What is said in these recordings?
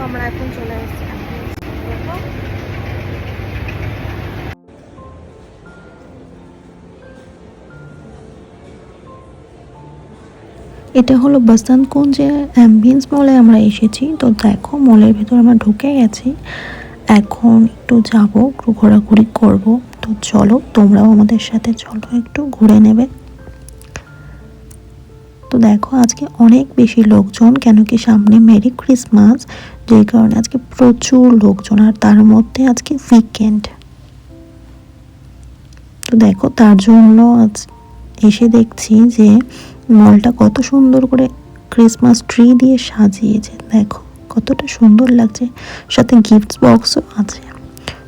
আমরা এখন চলে এসেছি। এটা হলো বসন্ত কুঞ্জে অ্যাম্বিয়েন্স মলে আমরা এসেছি। তো দেখো মলের ভেতর আমরা ঢুকে গেছি, এখন একটু যাবো, একটু ঘোরাঘুরি করব। তো চলো তোমরাও আমাদের সাথে চলো, একটু ঘুরে নেবে। তো দেখো আজকে অনেক বেশি লোকজন, কেন কি সামনে মেরি ক্রিসমাস, যেই কারণে আজকে প্রচুর লোকজন, আর তার মধ্যে আজকে উইকেন্ড। তো দেখো তার জন্য আজ এসে দেখছি যে মলটা কত সুন্দর করে ক্রিসমাস ট্রি দিয়ে সাজিয়েছে। দেখো কতটা সুন্দর লাগছে, সাথে গিফট বক্সও আছে।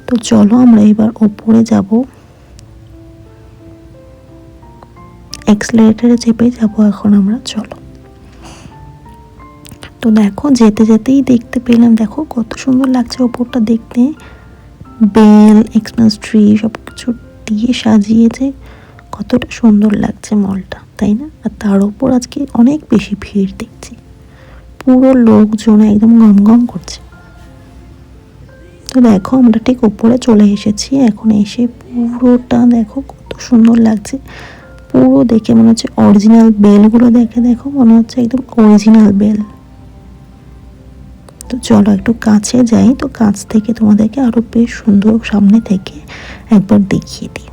তো চলো আমরা এবার ওপরে যাব, এক্সেলারেটরে চেপে যাব এখন আমরা। চলো, তো দেখো যেতে যেতেই দেখতে পেলাম, দেখো কত সুন্দর লাগছে ওপরটা দেখতে, বেল, এক্সমাস ট্রি সব কিছু দিয়ে সাজিয়েছে, কতটা সুন্দর লাগছে মলটা, তাই না? আর তার উপর আজকে অনেক বেশি ভিড় দেখছি, পুরো লোকজন একদম গমগম করছে। তো দেখো আমরা ঠিক উপরে চলে এসেছি, এখন এসে পুরোটা দেখো কত সুন্দর লাগছে, পুরো দেখে মনে হচ্ছে অরিজিনাল বেলগুলো দেখে, দেখো মনে হচ্ছে একদম অরিজিনাল বেল। তো চলো একটু কাছে যাই, তো কাছ থেকে তোমাদেরকে আরো বেশ সুন্দর সামনে থেকে একবার দেখিয়ে দিই।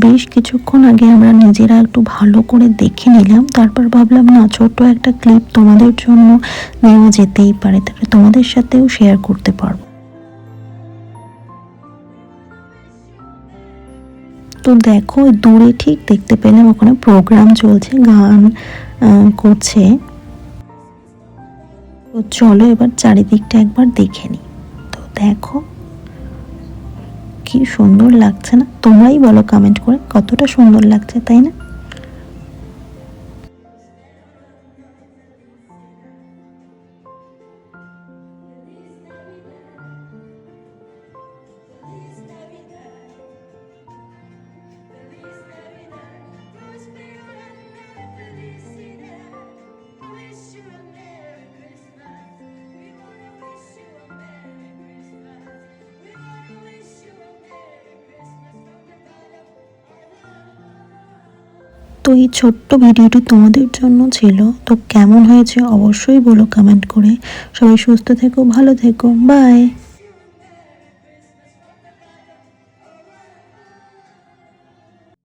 বেশ কিছুক্ষণ আগে আমরা নিজেরা একটু ভালো করে দেখে নিলাম, তারপর ভাবলাম না ছোট একটা ক্লিপ তোমাদের জন্য নেওয়া যেতেই পারে, তাহলে তোমাদের সাথেও শেয়ার করতে পারবো। তো দেখো দূরে ঠিক দেখতে পেলাম ওখানে প্রোগ্রাম চলছে, গান করছে। তো চলো এবার চারিদিকটা একবার দেখে নিই। তো দেখো কি সুন্দর লাগছে না? তোমরাই বলো কমেন্ট করে কতটা সুন্দর লাগছে, তাই না? তো এই ছোট্ট ভিডিওটি তোমাদের জন্য ছিল, তো কেমন হয়েছে অবশ্যই বলো কমেন্ট করে। সবাই সুস্থ থেকো, ভালো থেকো, বাই।